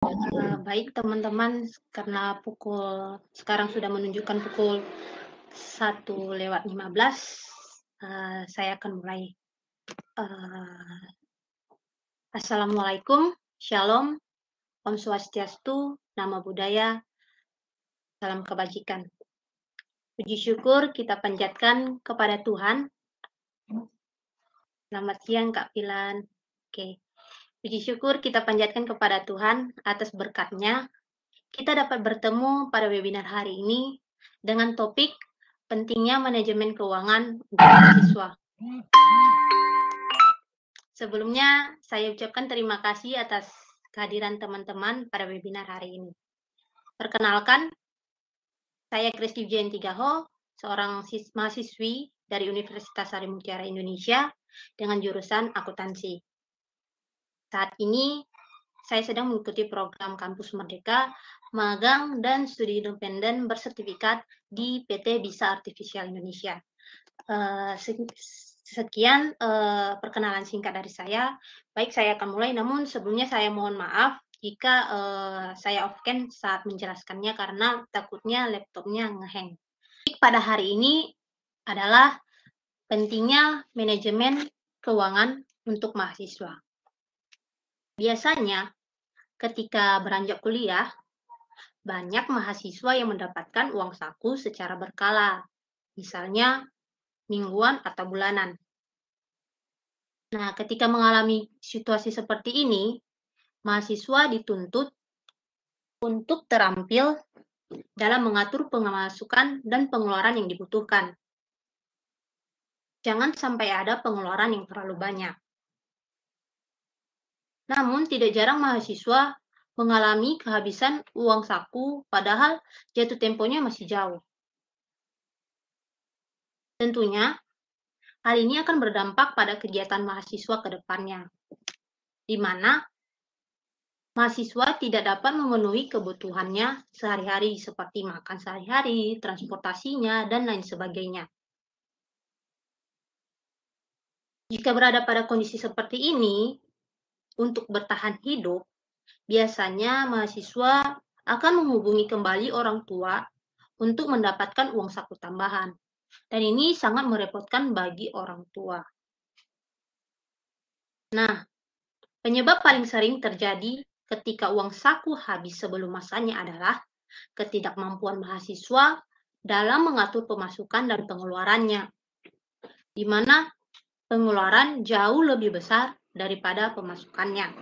Baik teman-teman, karena sekarang sudah menunjukkan pukul 1:15, saya akan mulai. Eee, Assalamualaikum, Shalom, Om Swastiastu, Namo Buddhaya, salam kebajikan. Puji syukur kita panjatkan kepada Tuhan. Selamat siang Kak Pilan. Oke, puji syukur kita panjatkan kepada Tuhan atas berkat-Nya. Kita dapat bertemu pada webinar hari ini dengan topik pentingnya manajemen keuangan untuk mahasiswa. Sebelumnya, saya ucapkan terima kasih atas kehadiran teman-teman pada webinar hari ini. Perkenalkan, saya Kristi Wijayanti Gaho, seorang mahasiswi dari Universitas Sari Mutiara Indonesia dengan jurusan akuntansi. Saat ini, saya sedang mengikuti program Kampus Merdeka, magang dan studi independen bersertifikat di PT Bisa Artificial Indonesia. Sekian perkenalan singkat dari saya. Baik, saya akan mulai, namun sebelumnya saya mohon maaf jika saya off-cam saat menjelaskannya karena takutnya laptopnya nge-hang. Pada hari ini adalah pentingnya manajemen keuangan untuk mahasiswa. Biasanya, ketika beranjak kuliah, banyak mahasiswa yang mendapatkan uang saku secara berkala, misalnya mingguan atau bulanan. Nah, ketika mengalami situasi seperti ini, mahasiswa dituntut untuk terampil dalam mengatur pemasukan dan pengeluaran yang dibutuhkan. Jangan sampai ada pengeluaran yang terlalu banyak. Namun, tidak jarang mahasiswa mengalami kehabisan uang saku padahal jatuh temponya masih jauh. Tentunya, hal ini akan berdampak pada kegiatan mahasiswa ke depannya, di mana mahasiswa tidak dapat memenuhi kebutuhannya sehari-hari seperti makan sehari-hari, transportasinya, dan lain sebagainya. Jika berada pada kondisi seperti ini, untuk bertahan hidup, biasanya mahasiswa akan menghubungi kembali orang tua untuk mendapatkan uang saku tambahan. Dan ini sangat merepotkan bagi orang tua. Nah, penyebab paling sering terjadi ketika uang saku habis sebelum masanya adalah ketidakmampuan mahasiswa dalam mengatur pemasukan dan pengeluarannya, di mana pengeluaran jauh lebih besar daripada pemasukannya.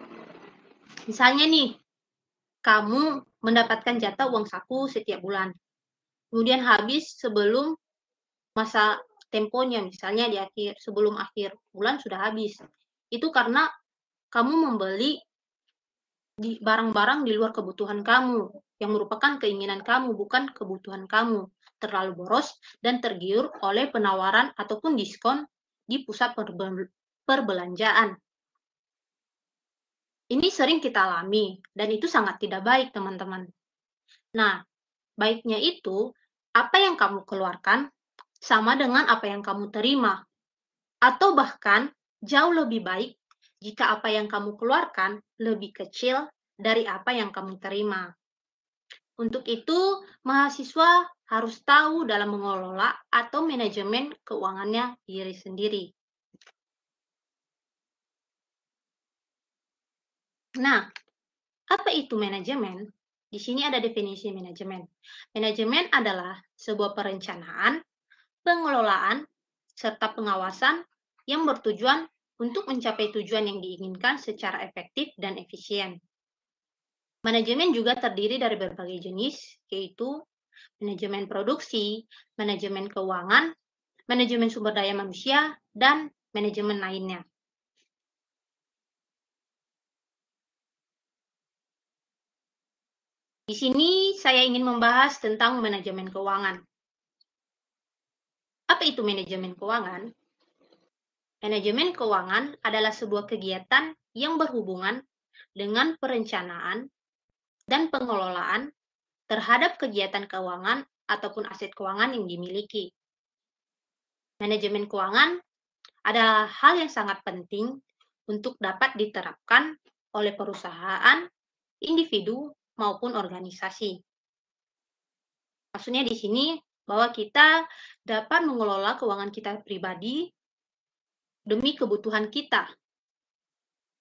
Misalnya nih, kamu mendapatkan jatah uang saku setiap bulan, kemudian habis sebelum masa temponya, misalnya sebelum akhir bulan sudah habis. Itu karena kamu membeli barang-barang di luar kebutuhan kamu, yang merupakan keinginan kamu, bukan kebutuhan kamu. Terlalu boros dan tergiur oleh penawaran ataupun diskon di pusat perbelanjaan. Ini sering kita alami, dan itu sangat tidak baik, teman-teman. Nah, baiknya itu, apa yang kamu keluarkan sama dengan apa yang kamu terima. Atau bahkan jauh lebih baik jika apa yang kamu keluarkan lebih kecil dari apa yang kamu terima. Untuk itu, mahasiswa harus tahu dalam mengelola atau manajemen keuangannya diri sendiri. Nah, apa itu manajemen? Di sini ada definisi manajemen. Manajemen adalah sebuah perencanaan, pengelolaan, serta pengawasan yang bertujuan untuk mencapai tujuan yang diinginkan secara efektif dan efisien. Manajemen juga terdiri dari berbagai jenis, yaitu manajemen produksi, manajemen keuangan, manajemen sumber daya manusia, dan manajemen lainnya. Di sini saya ingin membahas tentang manajemen keuangan. Apa itu manajemen keuangan? Manajemen keuangan adalah sebuah kegiatan yang berhubungan dengan perencanaan dan pengelolaan terhadap kegiatan keuangan ataupun aset keuangan yang dimiliki. Manajemen keuangan adalah hal yang sangat penting untuk dapat diterapkan oleh perusahaan individu maupun organisasi. Maksudnya di sini bahwa kita dapat mengelola keuangan kita pribadi demi kebutuhan kita.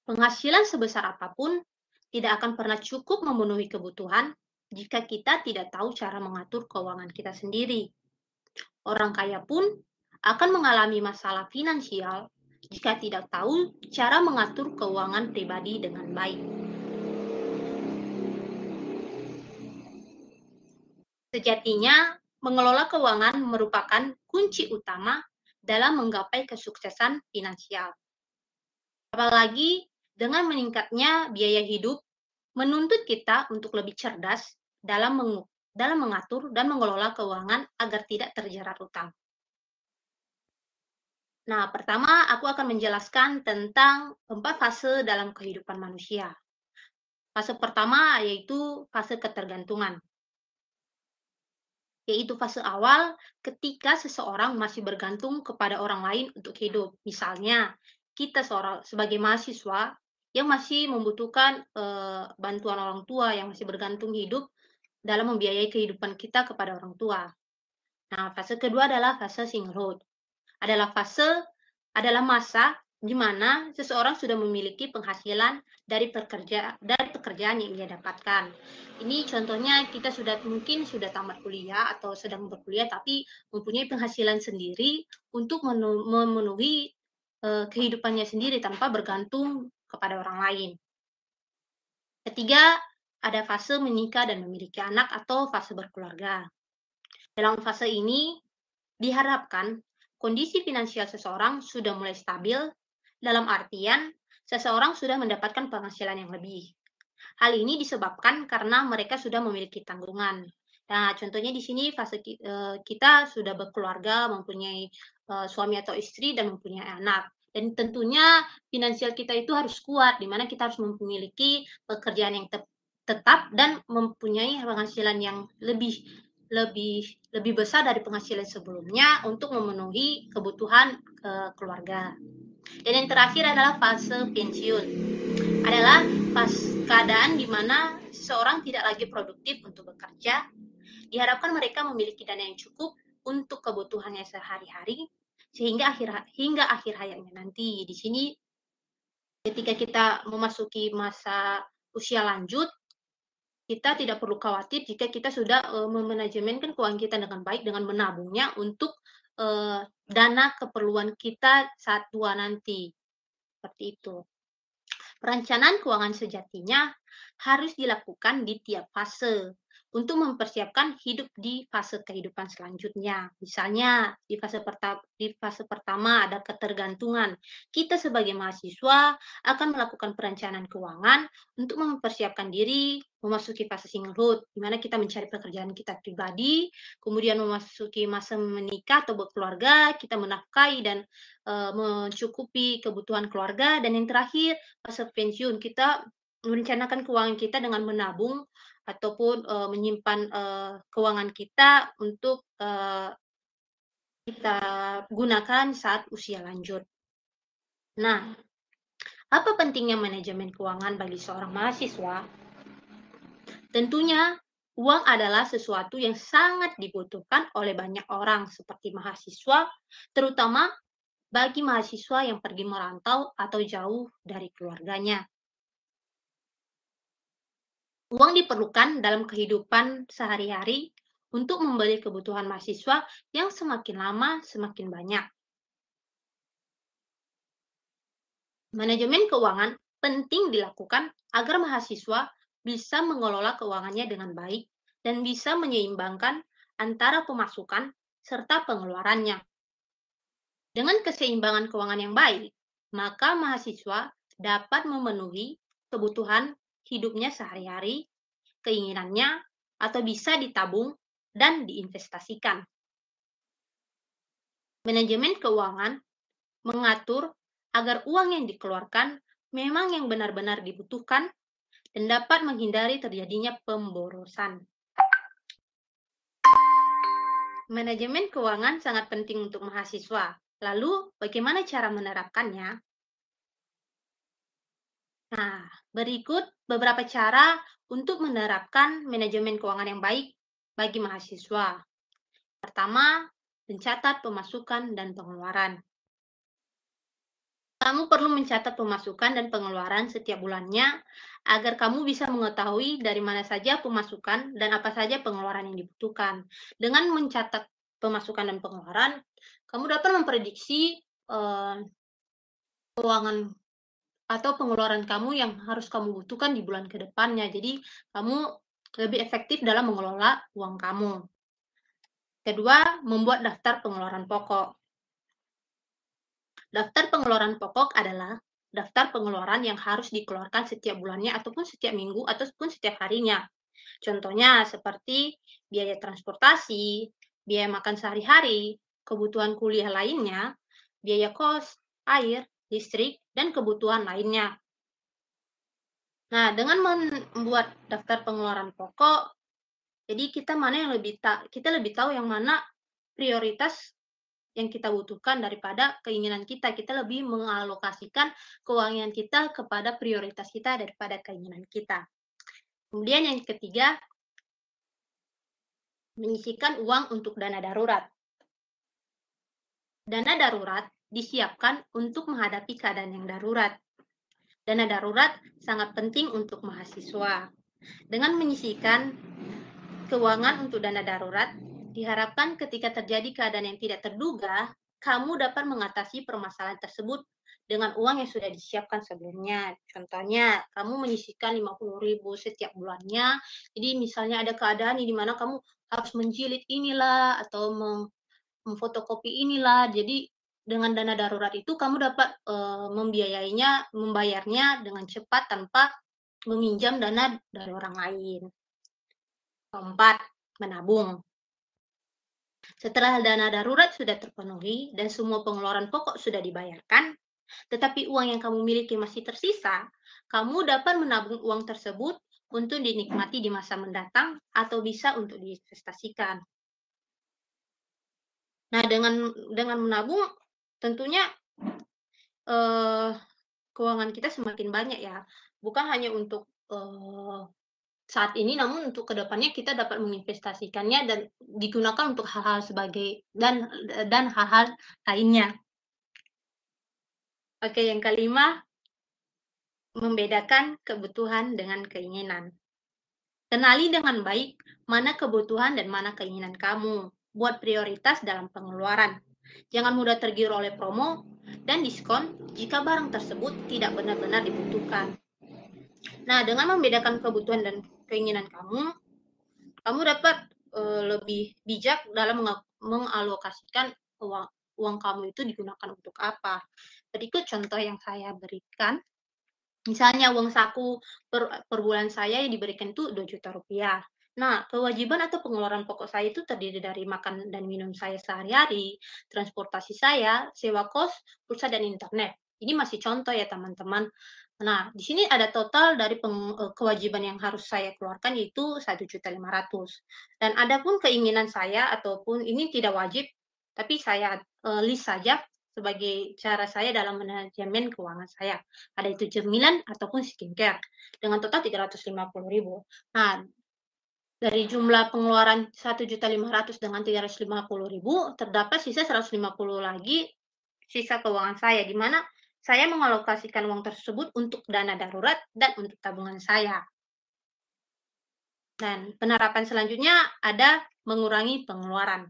Penghasilan sebesar apapun tidak akan pernah cukup memenuhi kebutuhan jika kita tidak tahu cara mengatur keuangan kita sendiri. Orang kaya pun akan mengalami masalah finansial jika tidak tahu cara mengatur keuangan pribadi dengan baik. Sejatinya, mengelola keuangan merupakan kunci utama dalam menggapai kesuksesan finansial. Apalagi dengan meningkatnya biaya hidup, menuntut kita untuk lebih cerdas dalam mengatur dan mengelola keuangan agar tidak terjerat utang. Nah, pertama aku akan menjelaskan tentang 4 fase dalam kehidupan manusia. Fase pertama yaitu fase ketergantungan, yaitu fase awal ketika seseorang masih bergantung kepada orang lain untuk hidup. Misalnya, kita sebagai mahasiswa yang masih membutuhkan bantuan orang tua, yang masih bergantung hidup dalam membiayai kehidupan kita kepada orang tua. Nah, fase kedua adalah fase singlehood. Adalah masa di mana seseorang sudah memiliki penghasilan dari pekerjaan yang ia dapatkan. Ini contohnya kita mungkin sudah tamat kuliah atau sedang berkuliah tapi mempunyai penghasilan sendiri untuk memenuhi kehidupannya sendiri tanpa bergantung kepada orang lain. Ketiga, ada fase menikah dan memiliki anak atau fase berkeluarga. Dalam fase ini diharapkan kondisi finansial seseorang sudah mulai stabil, dalam artian seseorang sudah mendapatkan penghasilan yang lebih. Hal ini disebabkan karena mereka sudah memiliki tanggungan. Nah, contohnya di sini fase kita sudah berkeluarga, mempunyai suami atau istri dan mempunyai anak. Dan tentunya finansial kita itu harus kuat, di mana kita harus memiliki pekerjaan yang tetap dan mempunyai penghasilan yang lebih lebih lebih besar dari penghasilan sebelumnya untuk memenuhi kebutuhan keluarga. Dan yang terakhir adalah fase pensiun. Adalah keadaan di mana seseorang tidak lagi produktif untuk bekerja. Diharapkan mereka memiliki dana yang cukup untuk kebutuhannya sehari-hari hingga akhir hayatnya nanti. Di sini ketika kita memasuki masa usia lanjut, kita tidak perlu khawatir jika kita sudah memanajemenkan keuangan kita dengan baik dengan menabungnya untuk dana keperluan kita saat tua nanti. Seperti itu. Perencanaan keuangan sejatinya harus dilakukan di tiap fase untuk mempersiapkan hidup di fase kehidupan selanjutnya. Misalnya di fase pertama ada ketergantungan. Kita sebagai mahasiswa akan melakukan perencanaan keuangan untuk mempersiapkan diri memasuki fase singlehood, di mana kita mencari pekerjaan kita pribadi, kemudian memasuki masa menikah atau berkeluarga, kita menafkahi dan mencukupi kebutuhan keluarga, dan yang terakhir fase pensiun, kita merencanakan keuangan kita dengan menabung ataupun menyimpan keuangan kita untuk kita gunakan saat usia lanjut. Nah, apa pentingnya manajemen keuangan bagi seorang mahasiswa? Tentunya, uang adalah sesuatu yang sangat dibutuhkan oleh banyak orang seperti mahasiswa, terutama bagi mahasiswa yang pergi merantau atau jauh dari keluarganya. Uang diperlukan dalam kehidupan sehari-hari untuk membeli kebutuhan mahasiswa yang semakin lama semakin banyak. Manajemen keuangan penting dilakukan agar mahasiswa bisa mengelola keuangannya dengan baik dan bisa menyeimbangkan antara pemasukan serta pengeluarannya. Dengan keseimbangan keuangan yang baik, maka mahasiswa dapat memenuhi kebutuhan hidupnya sehari-hari, keinginannya, atau bisa ditabung dan diinvestasikan. Manajemen keuangan mengatur agar uang yang dikeluarkan memang yang benar-benar dibutuhkan dan dapat menghindari terjadinya pemborosan. Manajemen keuangan sangat penting untuk mahasiswa. Lalu, bagaimana cara menerapkannya? Nah, berikut beberapa cara untuk menerapkan manajemen keuangan yang baik bagi mahasiswa. Pertama, mencatat pemasukan dan pengeluaran. Kamu perlu mencatat pemasukan dan pengeluaran setiap bulannya agar kamu bisa mengetahui dari mana saja pemasukan dan apa saja pengeluaran yang dibutuhkan. Dengan mencatat pemasukan dan pengeluaran, kamu dapat memprediksi eh, keuangan atau pengeluaran kamu yang harus kamu butuhkan di bulan ke depannya. Jadi, kamu lebih efektif dalam mengelola uang kamu. Kedua, membuat daftar pengeluaran pokok. Daftar pengeluaran pokok adalah daftar pengeluaran yang harus dikeluarkan setiap bulannya ataupun setiap minggu ataupun setiap harinya. Contohnya seperti biaya transportasi, biaya makan sehari-hari, kebutuhan kuliah lainnya, biaya kos, air, listrik, dan kebutuhan lainnya. Nah, dengan membuat daftar pengeluaran pokok, jadi kita lebih tahu yang mana prioritas yang kita butuhkan daripada keinginan kita. Kita lebih mengalokasikan keuangan kita kepada prioritas kita daripada keinginan kita. Kemudian yang ketiga, menyisihkan uang untuk dana darurat. Dana darurat disiapkan untuk menghadapi keadaan yang darurat. Dana darurat sangat penting untuk mahasiswa. Dengan menyisihkan keuangan untuk dana darurat, diharapkan ketika terjadi keadaan yang tidak terduga, kamu dapat mengatasi permasalahan tersebut dengan uang yang sudah disiapkan sebelumnya. Contohnya, kamu menyisihkan 50.000 setiap bulannya. Jadi misalnya ada keadaan di mana kamu harus menjilid inilah atau memfotokopi inilah. Jadi dengan dana darurat itu kamu dapat membayarnya dengan cepat tanpa meminjam dana dari orang lain. Keempat, menabung. Setelah dana darurat sudah terpenuhi dan semua pengeluaran pokok sudah dibayarkan, tetapi uang yang kamu miliki masih tersisa, kamu dapat menabung uang tersebut untuk dinikmati di masa mendatang atau bisa untuk diinvestasikan. Nah, dengan menabung tentunya eh, keuangan kita semakin banyak ya. Bukan hanya untuk saat ini, namun untuk kedepannya kita dapat menginvestasikannya dan digunakan untuk hal-hal dan hal-hal lainnya. Oke, yang kelima, membedakan kebutuhan dengan keinginan. Kenali dengan baik mana kebutuhan dan mana keinginan kamu. Buat prioritas dalam pengeluaran. Jangan mudah tergiur oleh promo dan diskon jika barang tersebut tidak benar-benar dibutuhkan. Nah, dengan membedakan kebutuhan dan keinginan kamu, kamu dapat lebih bijak dalam mengalokasikan uang kamu itu digunakan untuk apa. Berikut contoh yang saya berikan. Misalnya uang saku per bulan saya yang diberikan itu Rp2.000.000. Nah, kewajiban atau pengeluaran pokok saya itu terdiri dari makan dan minum saya sehari-hari, transportasi saya, sewa kos, pulsa, dan internet. Ini masih contoh ya teman-teman. Nah, di sini ada total dari kewajiban yang harus saya keluarkan yaitu 1.500.000. Dan adapun keinginan saya ataupun ini tidak wajib, tapi saya list saja sebagai cara saya dalam manajemen keuangan saya. Ada itu cemilan ataupun skincare dengan total 350.000. Nah, dari jumlah pengeluaran 1.500.000 dengan 350.000 terdapat sisa 150 lagi sisa keuangan saya di mana saya mengalokasikan uang tersebut untuk dana darurat dan untuk tabungan saya. Dan penerapan selanjutnya ada mengurangi pengeluaran.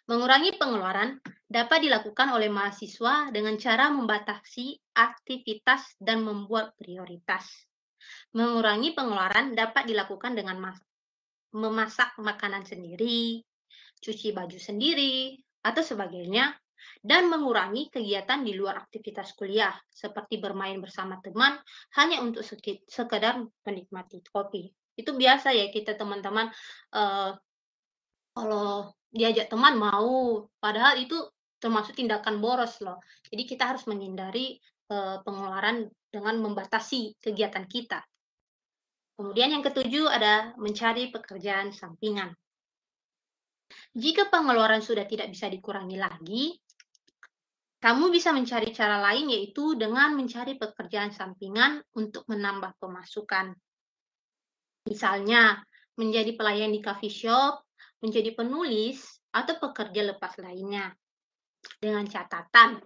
Mengurangi pengeluaran dapat dilakukan oleh mahasiswa dengan cara membatasi aktivitas dan membuat prioritas. Mengurangi pengeluaran dapat dilakukan dengan memasak makanan sendiri, cuci baju sendiri, atau sebagainya, dan mengurangi kegiatan di luar aktivitas kuliah, seperti bermain bersama teman hanya untuk sekedar menikmati kopi. Itu biasa ya kita teman-teman, kalau diajak teman mau, padahal itu termasuk tindakan boros loh. Jadi kita harus menghindari, pengeluaran dengan membatasi kegiatan kita. Kemudian yang ketujuh ada mencari pekerjaan sampingan. Jika pengeluaran sudah tidak bisa dikurangi lagi, Kamu bisa mencari cara lain yaitu dengan mencari pekerjaan sampingan untuk menambah pemasukan. Misalnya, menjadi pelayan di coffee shop, menjadi penulis, atau pekerja lepas lainnya. Dengan catatan,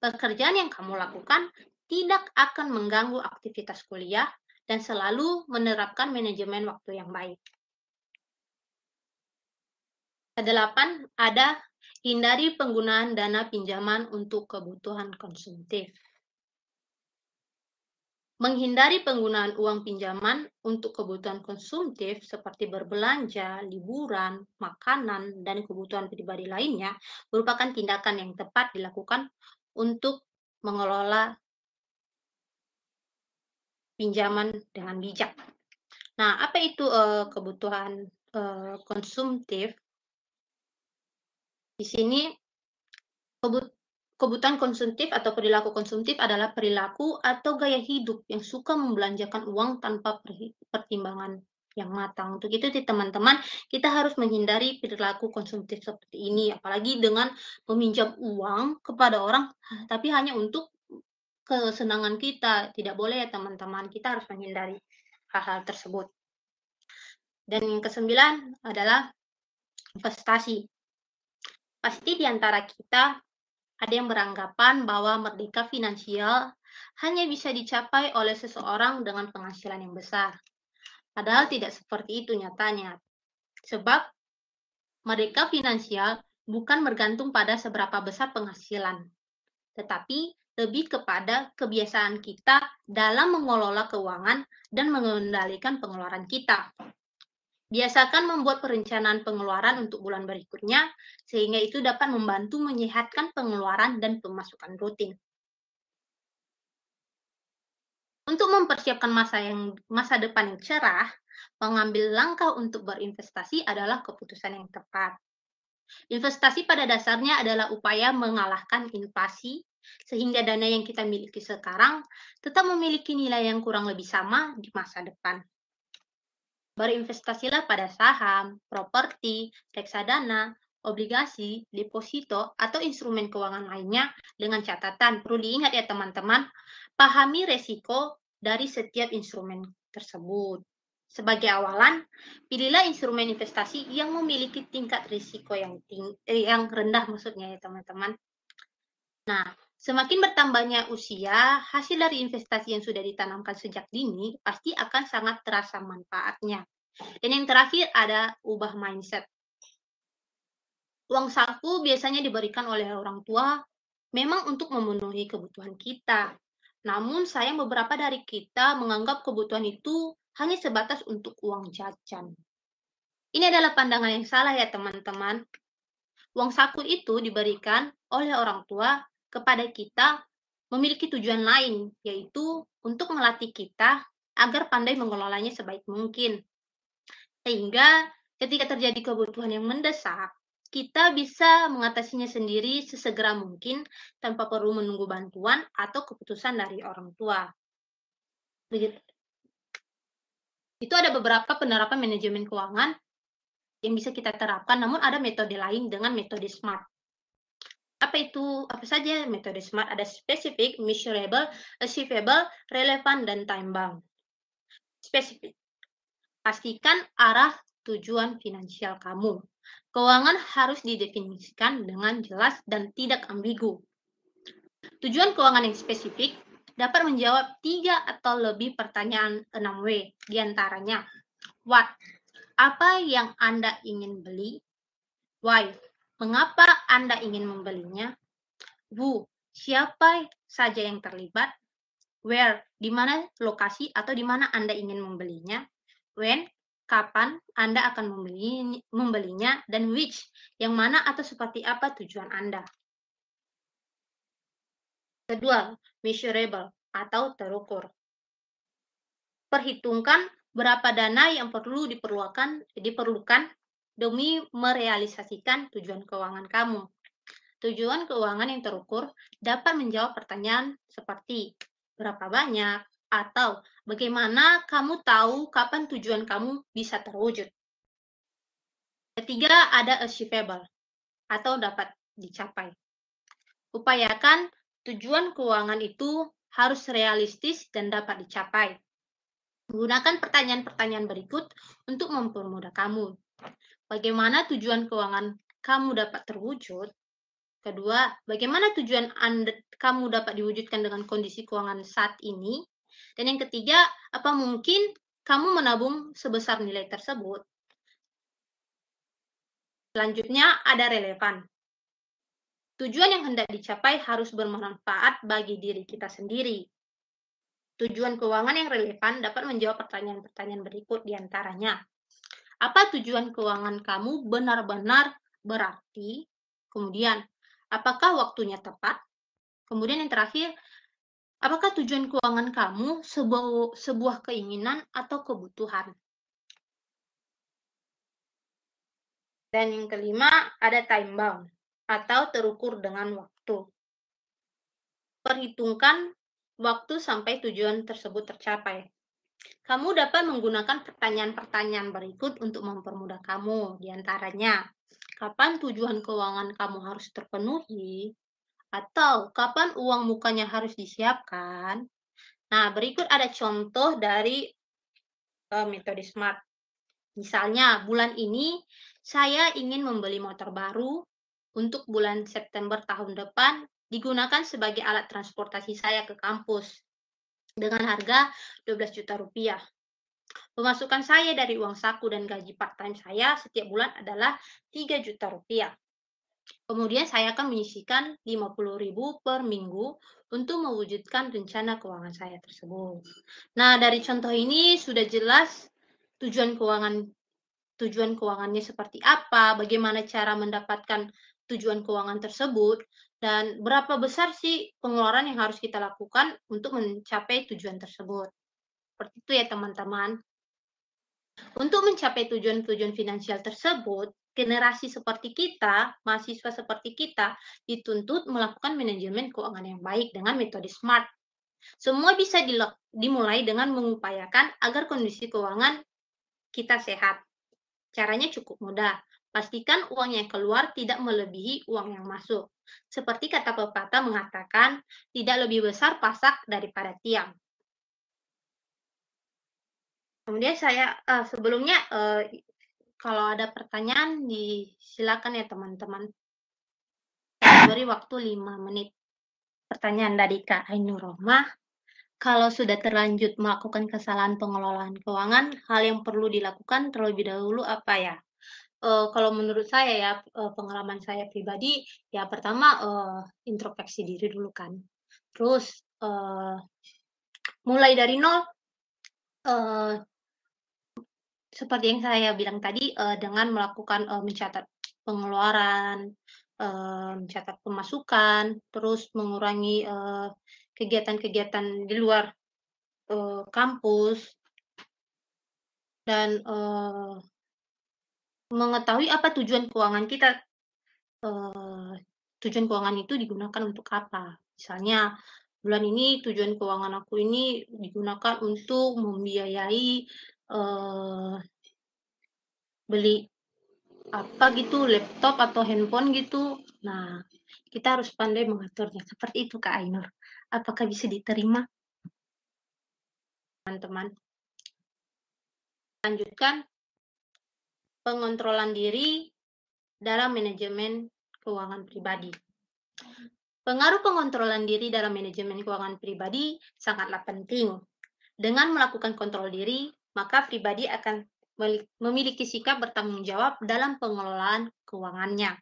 pekerjaan yang kamu lakukan tidak akan mengganggu aktivitas kuliah dan selalu menerapkan manajemen waktu yang baik. Kedelapan, ada hindari penggunaan dana pinjaman untuk kebutuhan konsumtif. Menghindari penggunaan uang pinjaman untuk kebutuhan konsumtif seperti berbelanja, liburan, makanan, dan kebutuhan pribadi lainnya merupakan tindakan yang tepat dilakukan untuk mengelola pinjaman dengan bijak. Nah, apa itu kebutuhan konsumtif? Di sini kebutuhan konsumtif atau perilaku konsumtif adalah perilaku atau gaya hidup yang suka membelanjakan uang tanpa pertimbangan yang matang. Untuk itu teman-teman, kita harus menghindari perilaku konsumtif seperti ini, apalagi dengan meminjam uang kepada orang tapi hanya untuk kesenangan kita. Tidak boleh ya teman-teman, kita harus menghindari hal-hal tersebut. Dan yang kesembilan adalah investasi. Pasti di antara kita ada yang beranggapan bahwa merdeka finansial hanya bisa dicapai oleh seseorang dengan penghasilan yang besar. Padahal tidak seperti itu nyatanya. Sebab merdeka finansial bukan bergantung pada seberapa besar penghasilan, tetapi lebih kepada kebiasaan kita dalam mengelola keuangan dan mengendalikan pengeluaran kita. Biasakan membuat perencanaan pengeluaran untuk bulan berikutnya, sehingga itu dapat membantu menyehatkan pengeluaran dan pemasukan rutin. Untuk mempersiapkan masa depan yang cerah, mengambil langkah untuk berinvestasi adalah keputusan yang tepat. Investasi pada dasarnya adalah upaya mengalahkan inflasi, sehingga dana yang kita miliki sekarang tetap memiliki nilai yang kurang lebih sama di masa depan. Berinvestasilah pada saham, properti, reksadana, obligasi, deposito, atau instrumen keuangan lainnya dengan catatan. Perlu diingat ya teman-teman, pahami resiko dari setiap instrumen tersebut. Sebagai awalan, pilihlah instrumen investasi yang memiliki tingkat risiko yang rendah maksudnya ya teman-teman. Nah, semakin bertambahnya usia, hasil dari investasi yang sudah ditanamkan sejak dini pasti akan sangat terasa manfaatnya. Dan yang terakhir ada ubah mindset. Uang saku biasanya diberikan oleh orang tua memang untuk memenuhi kebutuhan kita. Namun sayang beberapa dari kita menganggap kebutuhan itu hanya sebatas untuk uang jajan. Ini adalah pandangan yang salah ya teman-teman. Uang saku itu diberikan oleh orang tua kepada kita memiliki tujuan lain, yaitu untuk melatih kita agar pandai mengelolanya sebaik mungkin. Sehingga ketika terjadi kebutuhan yang mendesak, kita bisa mengatasinya sendiri sesegera mungkin tanpa perlu menunggu bantuan atau keputusan dari orang tua. Begitu. Itu ada beberapa penerapan manajemen keuangan yang bisa kita terapkan, namun ada metode lain dengan metode SMART. Apa saja metode SMART? Ada spesifik, measurable, achievable, relevant, dan time bound. Spesifik. Pastikan arah tujuan finansial kamu. Keuangan harus didefinisikan dengan jelas dan tidak ambigu. Tujuan keuangan yang spesifik dapat menjawab 3 atau lebih pertanyaan 6W, diantaranya what, apa yang Anda ingin beli? Why, mengapa Anda ingin membelinya? Who, siapa saja yang terlibat? Where, di mana lokasi atau di mana Anda ingin membelinya? When, kapan Anda akan membelinya? Dan which, yang mana atau seperti apa tujuan Anda? Kedua, measurable atau terukur. Perhitungkan berapa dana yang diperlukan demi merealisasikan tujuan keuangan kamu. Tujuan keuangan yang terukur dapat menjawab pertanyaan seperti berapa banyak atau bagaimana kamu tahu kapan tujuan kamu bisa terwujud. Ketiga, ada achievable atau dapat dicapai. Upayakan tujuan keuangan itu harus realistis dan dapat dicapai. Gunakan pertanyaan-pertanyaan berikut untuk mempermudah kamu. Bagaimana tujuan keuangan kamu dapat terwujud? Kedua, bagaimana tujuan kamu dapat diwujudkan dengan kondisi keuangan saat ini? Dan yang ketiga, apa mungkin kamu menabung sebesar nilai tersebut? Selanjutnya, ada relevan. Tujuan yang hendak dicapai harus bermanfaat bagi diri kita sendiri. Tujuan keuangan yang relevan dapat menjawab pertanyaan-pertanyaan berikut diantaranya. Apa tujuan keuangan kamu benar-benar berarti? Kemudian, apakah waktunya tepat? Kemudian yang terakhir, apakah tujuan keuangan kamu sebuah keinginan atau kebutuhan? Dan yang kelima, ada time bound atau terukur dengan waktu. Perhitungkan waktu sampai tujuan tersebut tercapai. Kamu dapat menggunakan pertanyaan-pertanyaan berikut untuk mempermudah kamu. Di antaranya, kapan tujuan keuangan kamu harus terpenuhi? Atau kapan uang mukanya harus disiapkan? Nah, berikut ada contoh dari metode SMART. Misalnya, bulan ini saya ingin membeli motor baru. Untuk bulan September tahun depan, digunakan sebagai alat transportasi saya ke kampus dengan harga 12 juta rupiah. Pemasukan saya dari uang saku dan gaji part-time saya setiap bulan adalah 3 juta rupiah. Kemudian saya akan menyisihkan 50.000 per minggu untuk mewujudkan rencana keuangan saya tersebut. Nah, dari contoh ini sudah jelas tujuan keuangannya seperti apa, bagaimana cara mendapatkan tujuan keuangan tersebut, dan berapa besar sih pengeluaran yang harus kita lakukan untuk mencapai tujuan tersebut. Seperti itu ya teman-teman. Untuk mencapai tujuan-tujuan finansial tersebut, generasi seperti kita, mahasiswa seperti kita, dituntut melakukan manajemen keuangan yang baik dengan metode SMART. Semua bisa dimulai dengan mengupayakan agar kondisi keuangan kita sehat. Caranya cukup mudah. Pastikan uang yang keluar tidak melebihi uang yang masuk. Seperti kata pepatah mengatakan, tidak lebih besar pasak daripada tiang. Kemudian sebelumnya kalau ada pertanyaan silakan ya teman-teman. Saya beri waktu 5 menit. Pertanyaan dari Kak Ainur Rohmah, kalau sudah terlanjur melakukan kesalahan pengelolaan keuangan, hal yang perlu dilakukan terlebih dahulu apa ya? Kalau menurut saya ya, pengalaman saya pribadi, ya pertama, introspeksi diri dulu kan. Terus, mulai dari nol, eee, seperti yang saya bilang tadi, dengan melakukan, mencatat pengeluaran, mencatat pemasukan, terus mengurangi, kegiatan-kegiatan di luar, kampus, dan, mengetahui apa tujuan keuangan kita. Tujuan keuangan itu digunakan untuk apa. Misalnya, bulan ini tujuan keuangan aku ini digunakan untuk membiayai, eee, beli apa gitu, laptop atau handphone gitu. Nah, kita harus pandai mengaturnya. Seperti itu Kak Ainur. Apakah bisa diterima teman-teman? Lanjutkan, pengontrolan diri dalam manajemen keuangan pribadi. Pengaruh pengontrolan diri dalam manajemen keuangan pribadi sangatlah penting. Dengan melakukan kontrol diri, maka pribadi akan memiliki sikap bertanggung jawab dalam pengelolaan keuangannya.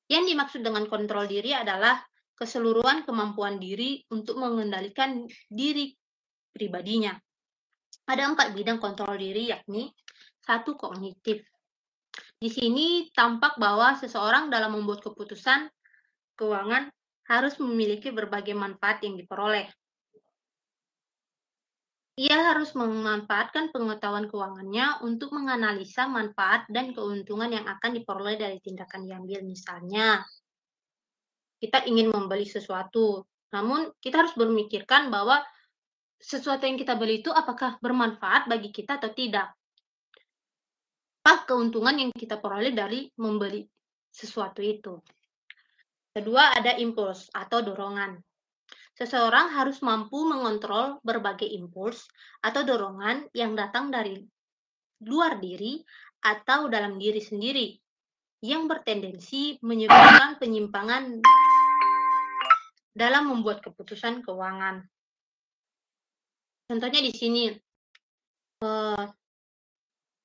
Yang dimaksud dengan kontrol diri adalah keseluruhan kemampuan diri untuk mengendalikan diri pribadinya. Ada 4 bidang kontrol diri, yakni 1. Kognitif. Di sini tampak bahwa seseorang dalam membuat keputusan keuangan harus memiliki berbagai manfaat yang diperoleh. Ia harus memanfaatkan pengetahuan keuangannya untuk menganalisa manfaat dan keuntungan yang akan diperoleh dari tindakan diambil. Misalnya, kita ingin membeli sesuatu, namun kita harus memikirkan bahwa sesuatu yang kita beli itu apakah bermanfaat bagi kita atau tidak. Apa keuntungan yang kita peroleh dari membeli sesuatu itu. Kedua, ada impuls atau dorongan. Seseorang harus mampu mengontrol berbagai impuls atau dorongan yang datang dari luar diri atau dalam diri sendiri yang bertendensi menyebabkan penyimpangan dalam membuat keputusan keuangan. Contohnya di sini,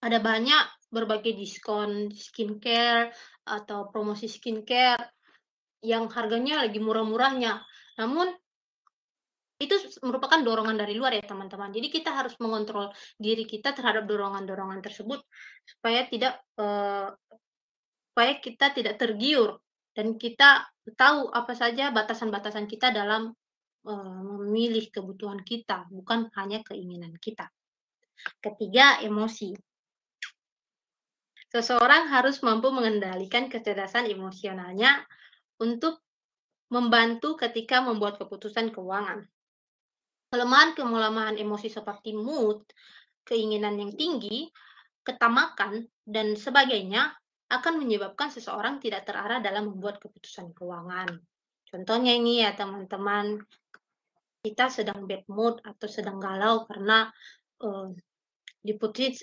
ada banyak berbagai diskon skincare atau promosi skincare yang harganya lagi murah-murahnya. Namun itu merupakan dorongan dari luar ya teman-teman. Jadi kita harus mengontrol diri kita terhadap dorongan-dorongan tersebut supaya supaya kita tidak tergiur dan kita tahu apa saja batasan-batasan kita dalam, memilih kebutuhan kita, bukan hanya keinginan kita. Ketiga, emosi. Seseorang harus mampu mengendalikan kecerdasan emosionalnya untuk membantu ketika membuat keputusan keuangan. Kelemahan emosi seperti mood, keinginan yang tinggi, ketamakan, dan sebagainya akan menyebabkan seseorang tidak terarah dalam membuat keputusan keuangan. Contohnya ini ya teman-teman, kita sedang bad mood atau sedang galau karena uh,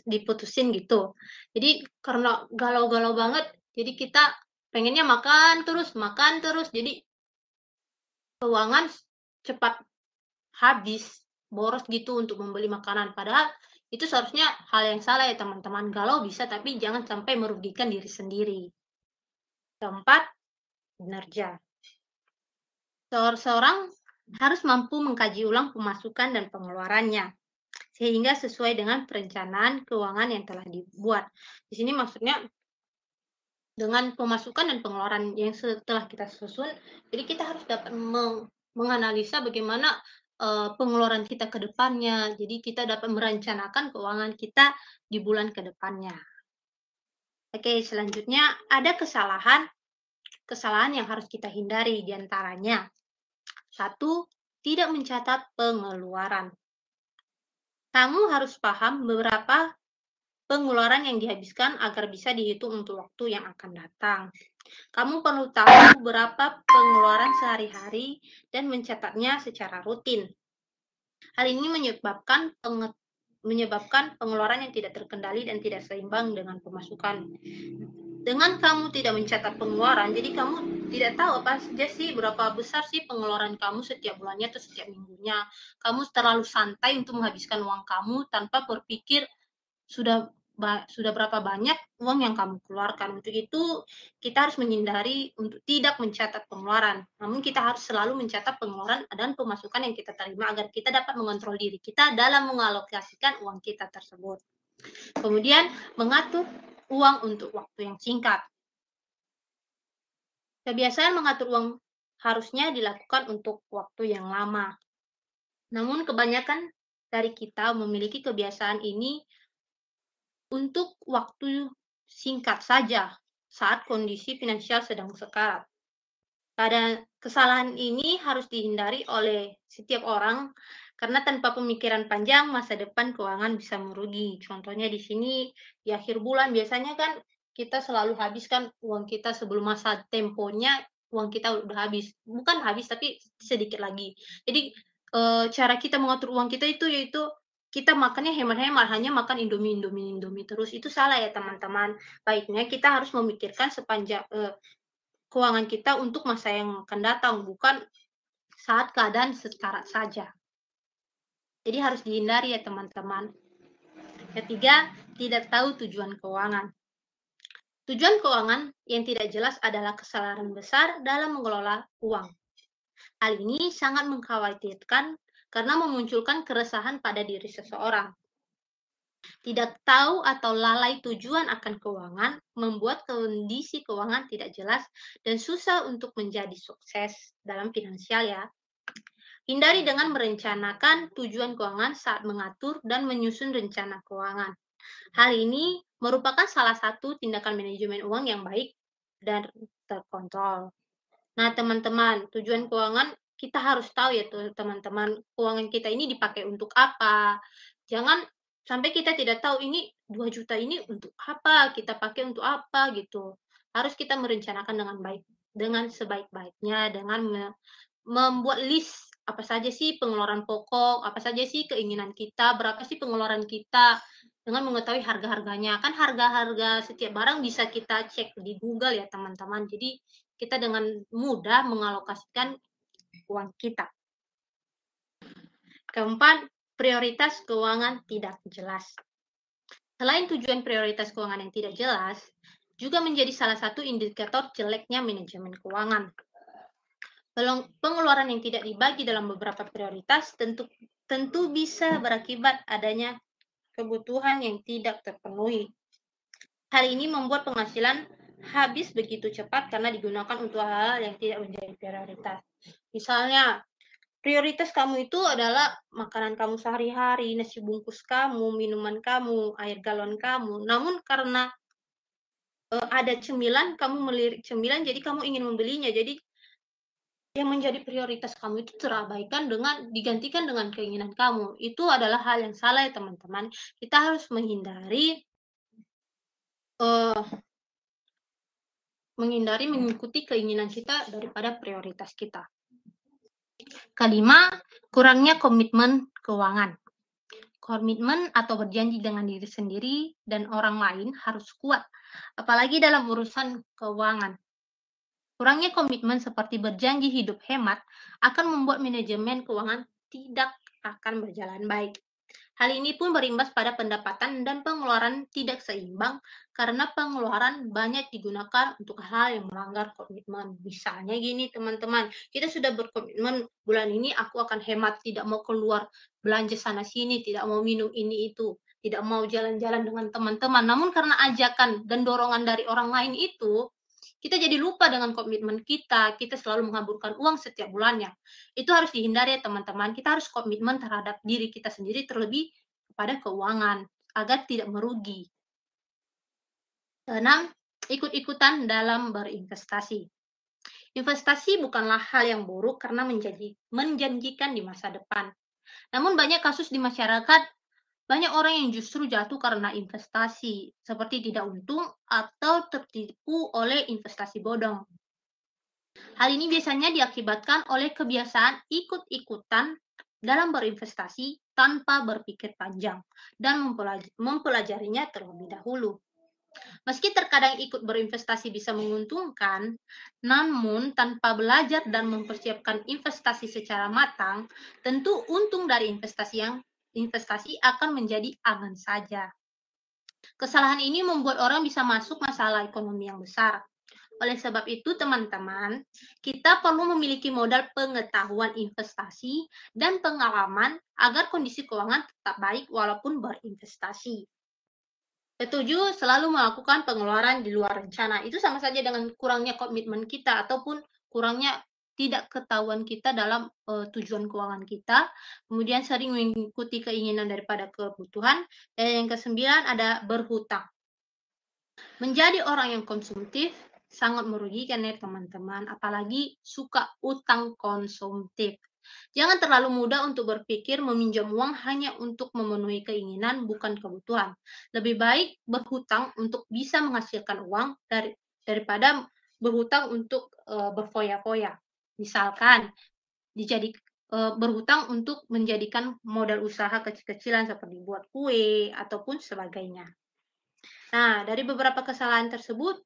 diputusin gitu. Jadi karena galau-galau banget, jadi kita pengennya makan terus, jadi keuangan cepat habis, boros gitu untuk membeli makanan. Padahal itu seharusnya hal yang salah ya teman-teman. Galau bisa, tapi jangan sampai merugikan diri sendiri. Keempat, kinerja. Seorang harus mampu mengkaji ulang pemasukan dan pengeluarannya, sehingga sesuai dengan perencanaan keuangan yang telah dibuat. Di sini maksudnya dengan pemasukan dan pengeluaran yang setelah kita susun, jadi kita harus dapat menganalisa bagaimana, pengeluaran kita ke depannya. Jadi kita dapat merencanakan keuangan kita di bulan ke depannya. Oke, selanjutnya ada kesalahan yang harus kita hindari, di antaranya, 1, tidak mencatat pengeluaran. Kamu harus paham beberapa pengeluaran yang dihabiskan agar bisa dihitung untuk waktu yang akan datang. Kamu perlu tahu berapa pengeluaran sehari-hari dan mencatatnya secara rutin. Hal ini menyebabkan pengeluaran yang tidak terkendali dan tidak seimbang dengan pemasukan. Dengan kamu tidak mencatat pengeluaran, jadi kamu tidak tahu apa saja sih, berapa besar sih pengeluaran kamu setiap bulannya atau setiap minggunya. Kamu terlalu santai untuk menghabiskan uang kamu tanpa berpikir sudah sudah berapa banyak uang yang kamu keluarkan. Untuk itu, kita harus menghindari untuk tidak mencatat pengeluaran. Namun kita harus selalu mencatat pengeluaran dan pemasukan yang kita terima agar kita dapat mengontrol diri kita dalam mengalokasikan uang kita tersebut. Kemudian, mengatur uang untuk waktu yang singkat. Kebiasaan mengatur uang harusnya dilakukan untuk waktu yang lama. Namun kebanyakan dari kita memiliki kebiasaan ini untuk waktu singkat saja saat kondisi finansial sedang sekarat. Kesalahan ini harus dihindari oleh setiap orang karena tanpa pemikiran panjang masa depan keuangan bisa merugi. Contohnya di sini di akhir bulan biasanya kan kita selalu habiskan uang kita sebelum masa temponya, uang kita udah habis. Bukan habis tapi sedikit lagi. Jadi cara kita mengatur uang kita itu yaitu kita makannya hemat-hemat, hanya makan Indomie terus. Itu salah ya teman-teman. Baiknya kita harus memikirkan keuangan kita untuk masa yang akan datang, bukan saat keadaan sekarat saja. Jadi harus dihindari ya teman-teman. Ketiga, tidak tahu tujuan keuangan. Tujuan keuangan yang tidak jelas adalah kesalahan besar dalam mengelola uang. Hal ini sangat mengkhawatirkan karena memunculkan keresahan pada diri seseorang. Tidak tahu atau lalai tujuan akan keuangan membuat kondisi keuangan tidak jelas dan susah untuk menjadi sukses dalam finansial ya. Hindari dengan merencanakan tujuan keuangan saat mengatur dan menyusun rencana keuangan. Hal ini merupakan salah satu tindakan manajemen uang yang baik dan terkontrol. Nah, teman-teman, tujuan keuangan kita harus tahu ya teman-teman, keuangan kita ini dipakai untuk apa. Jangan sampai kita tidak tahu ini 2 juta ini untuk apa, kita pakai untuk apa gitu. Harus kita merencanakan dengan baik. dengan sebaik-baiknya dengan membuat list apa saja sih pengeluaran pokok, apa saja sih keinginan kita, berapa sih pengeluaran kita, dengan mengetahui harga-harganya. Kan harga-harga setiap barang bisa kita cek di Google ya teman-teman. Jadi kita dengan mudah mengalokasikan uang kita. Keempat, prioritas keuangan tidak jelas. Selain tujuan prioritas keuangan yang tidak jelas, juga menjadi salah satu indikator jeleknya manajemen keuangan. Pengeluaran yang tidak dibagi dalam beberapa prioritas tentu bisa berakibat adanya kebutuhan yang tidak terpenuhi. Hal ini membuat penghasilan habis begitu cepat karena digunakan untuk hal-hal yang tidak menjadi prioritas. Misalnya, prioritas kamu itu adalah makanan kamu sehari-hari, nasi bungkus kamu, minuman kamu, air galon kamu. Namun karena ada cemilan, kamu melirik cemilan, jadi kamu ingin membelinya. Jadi yang menjadi prioritas kamu itu terabaikan dengan digantikan dengan keinginan kamu. Itu adalah hal yang salah ya teman-teman. Kita harus menghindari mengikuti keinginan kita daripada prioritas kita. Kelima, kurangnya komitmen keuangan. Komitmen atau berjanji dengan diri sendiri dan orang lain harus kuat, apalagi dalam urusan keuangan. Kurangnya komitmen seperti berjanji hidup hemat akan membuat manajemen keuangan tidak akan berjalan baik. Hal ini pun berimbas pada pendapatan dan pengeluaran tidak seimbang karena pengeluaran banyak digunakan untuk hal yang melanggar komitmen. Misalnya gini teman-teman, kita sudah berkomitmen bulan ini aku akan hemat, tidak mau keluar belanja sana sini, tidak mau minum ini itu, tidak mau jalan-jalan dengan teman-teman. Namun karena ajakan dan dorongan dari orang lain itu, kita jadi lupa dengan komitmen kita, kita selalu mengaburkan uang setiap bulannya. Itu harus dihindari ya teman-teman, kita harus komitmen terhadap diri kita sendiri terlebih kepada keuangan, agar tidak merugi. 6. Ikut-ikutan dalam berinvestasi. Investasi bukanlah hal yang buruk karena menjanjikan di masa depan. Namun banyak kasus di masyarakat, banyak orang yang justru jatuh karena investasi, seperti tidak untung atau tertipu oleh investasi bodong. Hal ini biasanya diakibatkan oleh kebiasaan ikut-ikutan dalam berinvestasi tanpa berpikir panjang dan mempelajarinya terlebih dahulu. Meski terkadang ikut berinvestasi bisa menguntungkan, namun tanpa belajar dan mempersiapkan investasi secara matang, tentu untung dari investasi akan menjadi aman saja. Kesalahan ini membuat orang bisa masuk masalah ekonomi yang besar. Oleh sebab itu, teman-teman, kita perlu memiliki modal pengetahuan investasi dan pengalaman agar kondisi keuangan tetap baik walaupun berinvestasi. Ketujuh, selalu melakukan pengeluaran di luar rencana. Itu sama saja dengan kurangnya komitmen kita ataupun kurangnya tidak ketahuan kita dalam tujuan keuangan kita. Kemudian sering mengikuti keinginan daripada kebutuhan. Dan yang kesembilan ada berhutang. Menjadi orang yang konsumtif sangat merugikan ya teman-teman, apalagi suka utang konsumtif. Jangan terlalu mudah untuk berpikir meminjam uang hanya untuk memenuhi keinginan, bukan kebutuhan. Lebih baik berhutang untuk bisa menghasilkan uang daripada berhutang untuk berfoya-foya. Misalkan berhutang untuk menjadikan modal usaha kecil-kecilan seperti buat kue ataupun sebagainya. Nah, dari beberapa kesalahan tersebut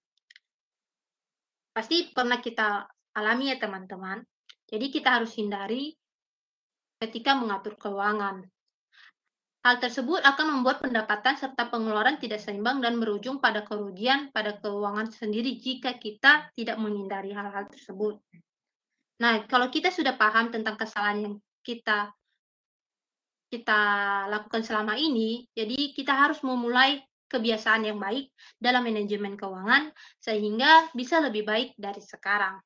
pasti pernah kita alami ya teman-teman. Jadi kita harus hindari ketika mengatur keuangan. Hal tersebut akan membuat pendapatan serta pengeluaran tidak seimbang dan berujung pada kerugian pada keuangan sendiri jika kita tidak menghindari hal-hal tersebut. Nah, kalau kita sudah paham tentang kesalahan yang kita lakukan selama ini, jadi kita harus memulai kebiasaan yang baik dalam manajemen keuangan sehingga bisa lebih baik dari sekarang.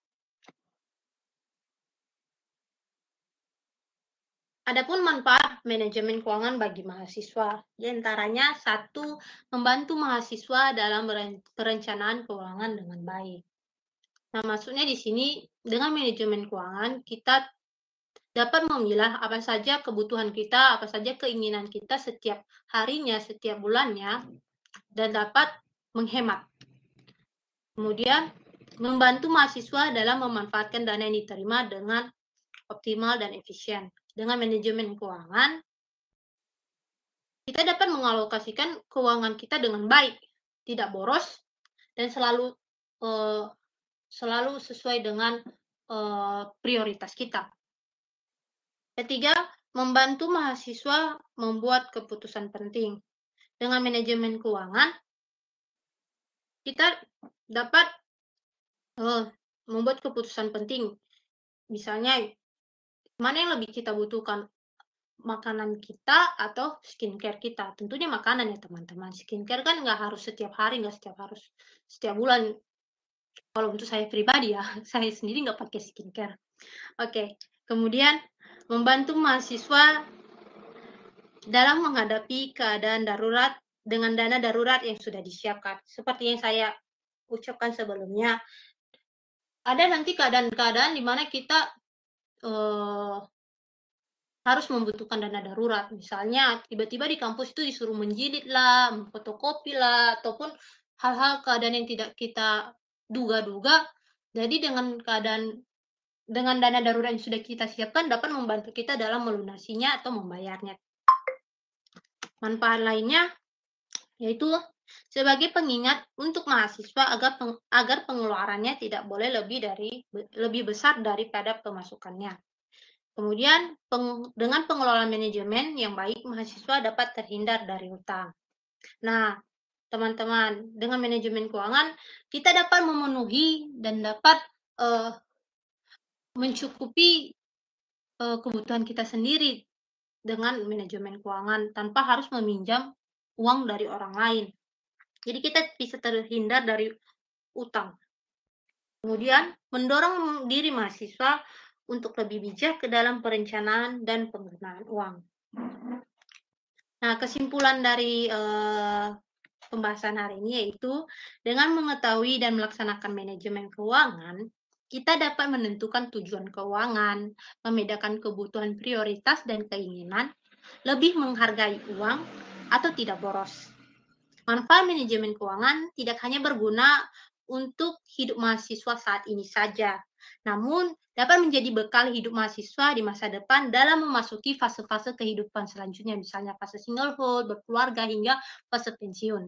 Adapun manfaat manajemen keuangan bagi mahasiswa, di antaranya satu, membantu mahasiswa dalam perencanaan keuangan dengan baik. Nah, maksudnya di sini dengan manajemen keuangan kita dapat memilah apa saja kebutuhan kita, apa saja keinginan kita setiap harinya, setiap bulannya, dan dapat menghemat. Kemudian membantu mahasiswa dalam memanfaatkan dana yang diterima dengan optimal dan efisien. Dengan manajemen keuangan, kita dapat mengalokasikan keuangan kita dengan baik, tidak boros, dan eh, selalu sesuai dengan prioritas kita. Ketiga, membantu mahasiswa membuat keputusan penting. Dengan manajemen keuangan, kita dapat membuat keputusan penting. Misalnya, mana yang lebih kita butuhkan, makanan kita atau skincare kita? Tentunya makanan ya teman-teman. Skincare kan nggak harus setiap hari, nggak harus setiap bulan. Kalau untuk saya pribadi ya, saya sendiri nggak pakai skincare. Oke, kemudian membantu mahasiswa dalam menghadapi keadaan darurat dengan dana darurat yang sudah disiapkan. Seperti yang saya ucapkan sebelumnya, ada nanti keadaan-keadaan di mana kita harus membutuhkan dana darurat. Misalnya tiba-tiba di kampus itu disuruh menjilid lah, memfotokopi lah, ataupun hal-hal keadaan yang tidak kita duga-duga. Jadi dengan dana darurat yang sudah kita siapkan dapat membantu kita dalam melunasinya atau membayarnya. Manfaat lainnya yaitu sebagai pengingat untuk mahasiswa agar pengeluarannya tidak boleh lebih besar daripada pemasukannya. Kemudian dengan pengelolaan manajemen yang baik, mahasiswa dapat terhindar dari hutang. Nah, teman-teman, dengan manajemen keuangan kita dapat memenuhi dan dapat mencukupi kebutuhan kita sendiri dengan manajemen keuangan tanpa harus meminjam uang dari orang lain. Jadi kita bisa terhindar dari utang. Kemudian mendorong diri mahasiswa untuk lebih bijak ke dalam perencanaan dan penggunaan uang. Nah, kesimpulan dari pembahasan hari ini yaitu dengan mengetahui dan melaksanakan manajemen keuangan, kita dapat menentukan tujuan keuangan, membedakan kebutuhan prioritas dan keinginan, lebih menghargai uang atau tidak boros. Manfaat manajemen keuangan tidak hanya berguna untuk hidup mahasiswa saat ini saja, namun dapat menjadi bekal hidup mahasiswa di masa depan dalam memasuki fase-fase kehidupan selanjutnya, misalnya fase singlehood, berkeluarga, hingga fase pensiun.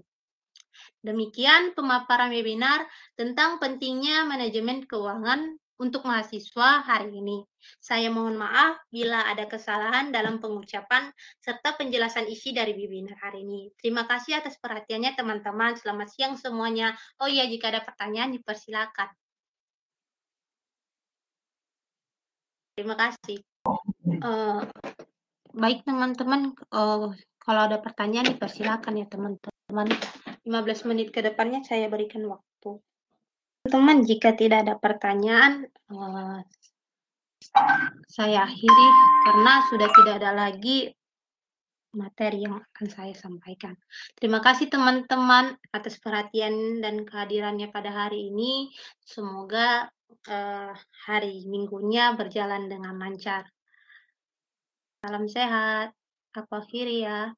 Demikian pemaparan webinar tentang pentingnya manajemen keuangan untuk mahasiswa hari ini. Saya mohon maaf bila ada kesalahan dalam pengucapan serta penjelasan isi dari webinar hari ini. Terima kasih atas perhatiannya teman-teman. Selamat siang semuanya. Oh iya, jika ada pertanyaan dipersilakan. Terima kasih. Baik teman-teman, kalau ada pertanyaan dipersilakan ya teman-teman. 15 menit ke depannya saya berikan waktu. Teman-teman, jika tidak ada pertanyaan, saya akhiri karena sudah tidak ada lagi materi yang akan saya sampaikan. Terima kasih teman-teman atas perhatian dan kehadirannya pada hari ini. Semoga hari Minggunya berjalan dengan lancar. Salam sehat. Aku akhiri ya.